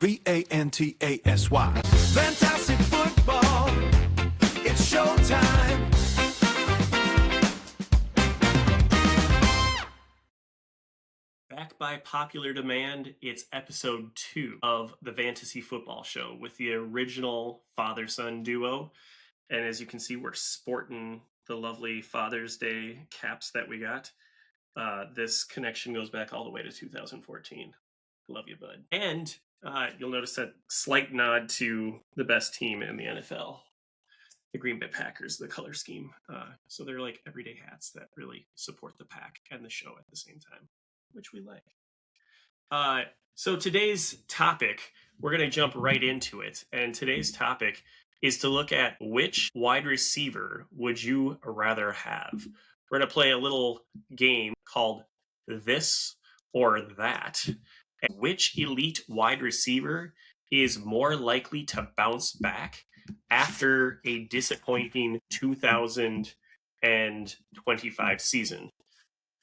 Vantasy. Fantasy football, it's showtime. Back by popular demand, it's episode 2 of the Vantasy Football Show with the original father-son duo. And as you can see, we're sporting the lovely Father's Day caps that we got. This connection goes back all the way to 2014. Love you, bud. And you'll notice that slight nod to the best team in the NFL, the Green Bay Packers, the color scheme. So they're like everyday hats that really support the pack and the show at the same time, which we like. So today's topic, we're going to jump right into it. And today's topic is to look at which wide receiver would you rather have. We're going to play a little game called This or That. And which elite wide receiver is more likely to bounce back after a disappointing 2025 season?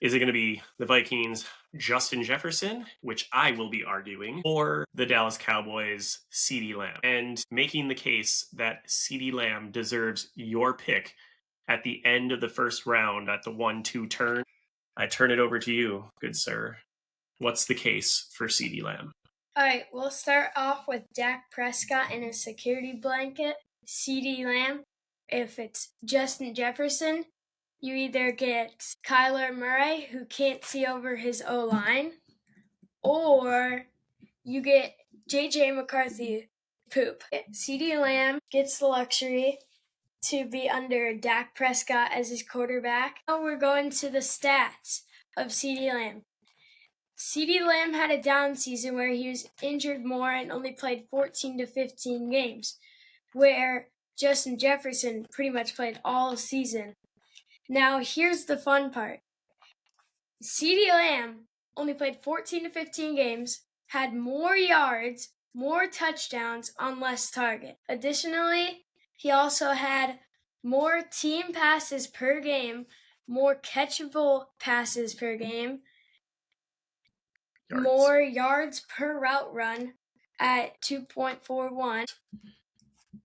Is it going to be the Vikings' Justin Jefferson, which I will be arguing, or the Dallas Cowboys' Cee Dee Lamb? And making the case that Cee Dee Lamb deserves your pick at the end of the first round at the 1-2 turn, I turn it over to you, good sir. What's the case for Cee Dee Lamb? All right, we'll start off with Dak Prescott in a security blanket. Cee Dee Lamb. If it's Justin Jefferson, you either get Kyler Murray, who can't see over his O-line, or you get J.J. McCarthy, poop. Cee Dee Lamb gets the luxury to be under Dak Prescott as his quarterback. Now we're going to the stats of Cee Dee Lamb. Cee Dee Lamb had a down season where he was injured more and only played 14 to 15 games, where Justin Jefferson pretty much played all season. Now, here's the fun part. Cee Dee Lamb only played 14 to 15 games, had more yards, more touchdowns on less target. Additionally, he also had more team passes per game, more catchable passes per game, more yards per route run at 2.41.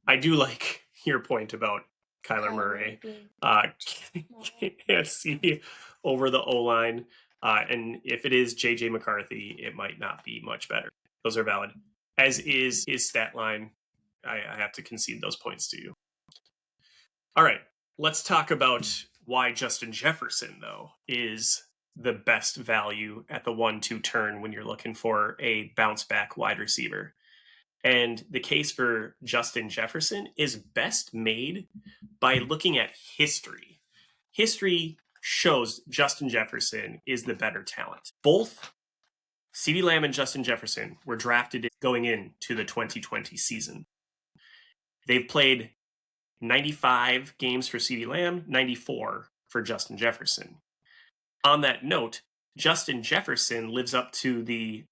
I do like your point about Kyler Murray. Can't see over the O-line. And if it is J.J. McCarthy, it might not be much better. Those are valid. As is his stat line. I have to concede those points to you. All right, let's talk about why Justin Jefferson, though, is the best value at the 1-2 turn when you're looking for a bounce back wide receiver. And the case for Justin Jefferson is best made by looking at history. History shows Justin Jefferson is the better talent. Both Cee Dee Lamb and Justin Jefferson were drafted going into the 2020 season. They've played 95 games for Cee Dee Lamb, 94 for Justin Jefferson. On that note, Justin Jefferson lives up to the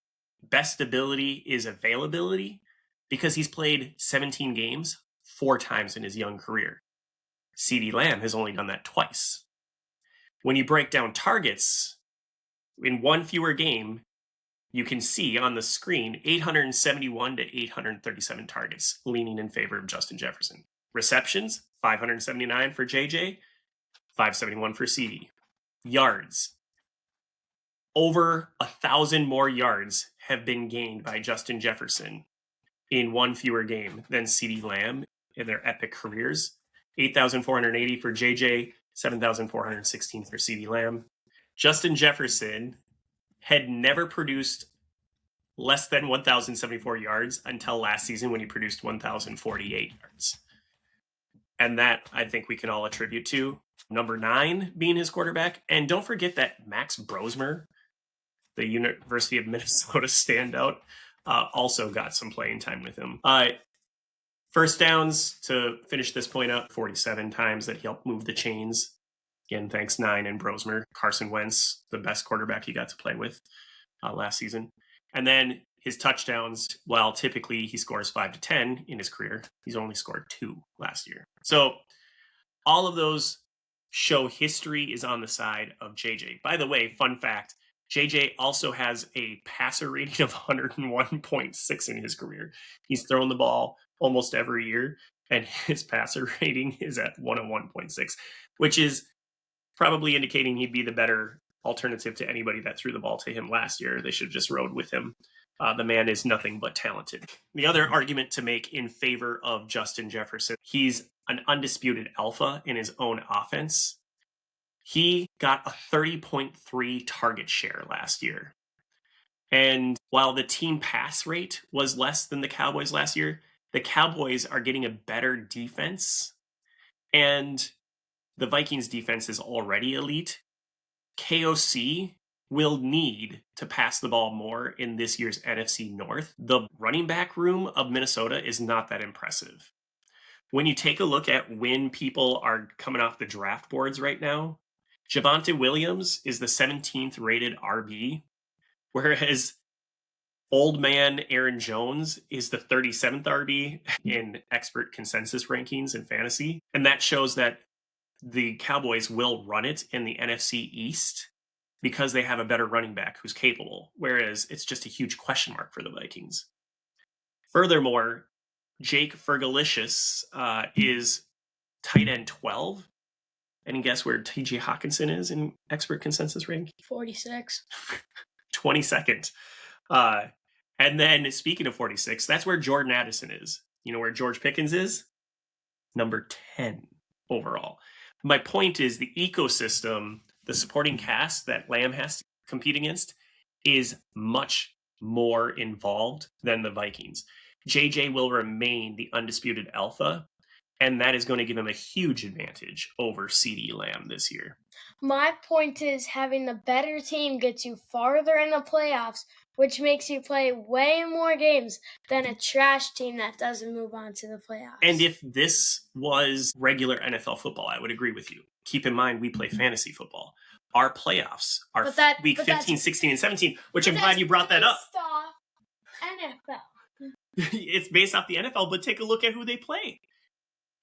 best ability is availability because he's played 17 games 4 times in his young career. Cee Dee Lamb has only done that twice. When you break down targets in one fewer game, you can see on the screen 871 to 837 targets leaning in favor of Justin Jefferson. Receptions, 579 for JJ, 571 for Cee. Yards. Over 1,000 more yards have been gained by Justin Jefferson in one fewer game than Cee Dee Lamb in their epic careers. 8,480 for JJ, 7,416 for Cee Dee Lamb. Justin Jefferson had never produced less than 1,074 yards until last season when he produced 1,048 yards. And that, I think we can all attribute to number 9 being his quarterback. And don't forget that Max Brosmer, the University of Minnesota standout, also got some playing time with him. First downs, to finish this point up, 47 times that he helped move the chains. Again, thanks 9 and Brosmer. Carson Wentz, the best quarterback he got to play with last season. And then his touchdowns, while typically he scores 5 to 10 in his career, he's only scored 2 last year. So all of those show history is on the side of JJ. By the way, fun fact, JJ also has a passer rating of 101.6 in his career. He's thrown the ball almost every year, and his passer rating is at 101.6, which is probably indicating he'd be the better alternative to anybody that threw the ball to him last year. They should have just rode with him. The man is nothing but talented. The other argument to make in favor of Justin Jefferson, he's an undisputed alpha in his own offense. He got a 30.3 target share last year. And while the team pass rate was less than the Cowboys last year, the Cowboys are getting a better defense. And the Vikings defense is already elite. KOC will need to pass the ball more in this year's NFC North. The running back room of Minnesota is not that impressive. When you take a look at when people are coming off the draft boards right now, Javonte Williams is the 17th rated RB, whereas old man Aaron Jones is the 37th RB in expert consensus rankings in fantasy. And that shows that the Cowboys will run it in the NFC East because they have a better running back who's capable, whereas it's just a huge question mark for the Vikings. Furthermore, Jake Fergalicious is tight end 12. And guess where TJ Hawkinson is in expert consensus rank? 46. 22nd. And then speaking of 46, that's where Jordan Addison is. You know where George Pickens is? Number 10 overall. My point is the ecosystem, the supporting cast that Lamb has to compete against is much more involved than the Vikings. JJ will remain the undisputed alpha, and that is going to give him a huge advantage over Cee Dee Lamb this year. My point is having the better team gets you farther in the playoffs, which makes you play way more games than a trash team that doesn't move on to the playoffs. And if this was regular NFL football, I would agree with you. Keep in mind, we play fantasy football. Our playoffs are week 15, 16, and 17, which I'm glad you brought that up. NFL. It's based off the NFL, but take a look at who they play.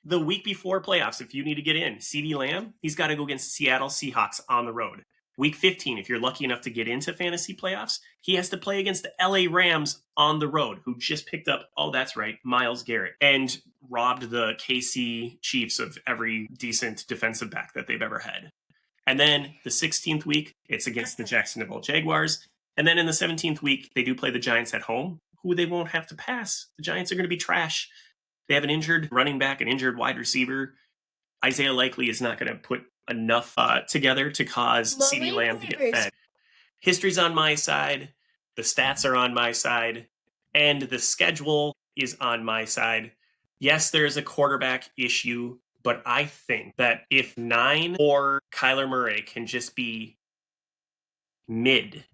The week before playoffs, if you need to get in, Cee Dee Lamb, he's got to go against Seattle Seahawks on the road. Week 15, if you're lucky enough to get into fantasy playoffs, he has to play against the LA Rams on the road, who just picked up, oh, that's right, Myles Garrett, and robbed the KC Chiefs of every decent defensive back that they've ever had. And then the 16th week, it's against the Jacksonville Jaguars. And then in the 17th week, they do play the Giants at home, who they won't have to pass. The Giants are going to be trash. They have an injured running back, an injured wide receiver. Isaiah Likely is not going to put enough together to cause Cee Dee Lamb to get fed. History's on my side. The stats are on my side. And the schedule is on my side. Yes, there's a quarterback issue, but I think that if 9 or Kyler Murray can just be mid,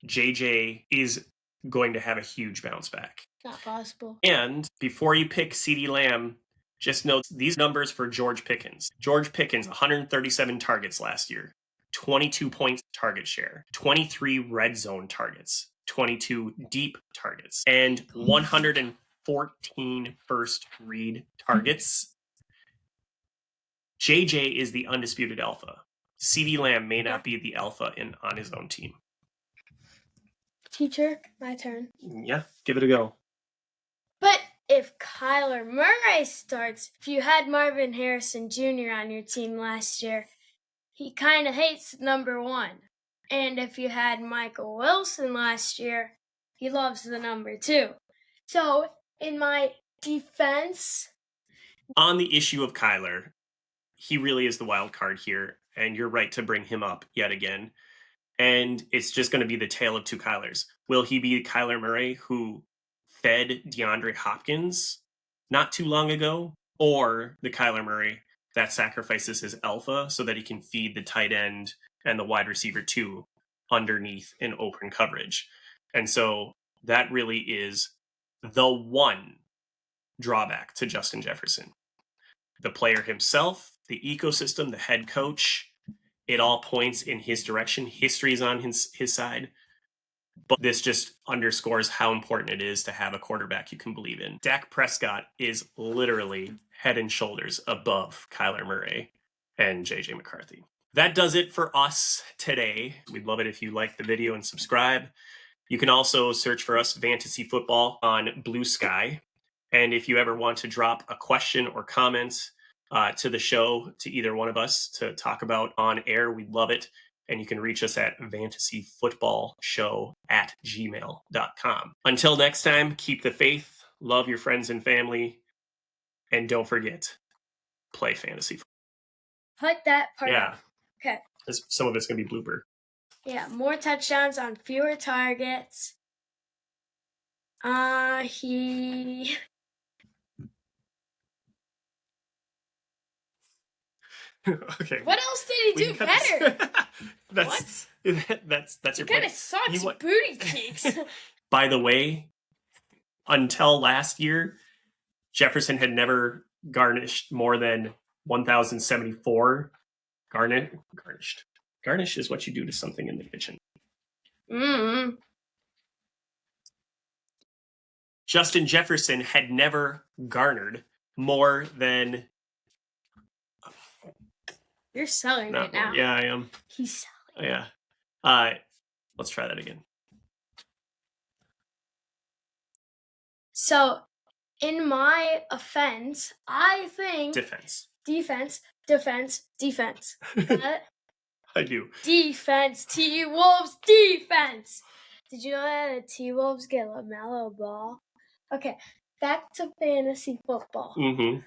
JJ is going to have a huge bounce back. Not possible. And before you pick Cee Dee Lamb, just note these numbers for George Pickens. George Pickens, 137 targets last year, 22 points target share, 23 red zone targets, 22 deep targets, and 114 first read targets. JJ is the undisputed alpha. Cee Dee Lamb may not be the alpha on his own team. Teacher, my turn. Yeah, give it a go. But if Kyler Murray starts, if you had Marvin Harrison Jr. on your team last year, he kind of hates number 1. And if you had Michael Wilson last year, he loves the number 2. So, in my defense... On the issue of Kyler, he really is the wild card here, and you're right to bring him up yet again. And it's just going to be the tale of two Kylers. Will he be Kyler Murray, who fed DeAndre Hopkins not too long ago, or the Kyler Murray that sacrifices his alpha so that he can feed the tight end and the wide receiver too underneath in open coverage? And so that really is the one drawback to Justin Jefferson. The player himself, the ecosystem, the head coach, it all points in his direction. History is on his side. But this just underscores how important it is to have a quarterback you can believe in. Dak Prescott is literally head and shoulders above Kyler Murray and JJ McCarthy. That does it for us today. We'd love it if you like the video and subscribe. You can also search for us, Vantasy Football, on Blue Sky. And if you ever want to drop a question or comment to the show, to either one of us to talk about on air, we'd love it. And you can reach us at fantasyfootballshow@gmail.com. Until next time, keep the faith, love your friends and family, and don't forget, play fantasy football. Put that part Yeah. up. Okay. Some of it's going to be blooper. Yeah, more touchdowns on fewer targets. He... Okay. What else did he do better? That's your He kind point. of sucks What- booty cheeks. By the way, until last year, Jefferson had never garnished more than 1,074. Garnished. Garnish is what you do to something in the kitchen. Mm-hmm. Justin Jefferson had never garnered more than... You're selling right now. Yeah, I am. He's selling. Yeah. Let's try that again. So, in my offense, I think Defense. defense. I do. Defense, T-Wolves, defense. Did you know that the T-Wolves get LaMelo Ball? Okay, back to fantasy football. Mm-hmm.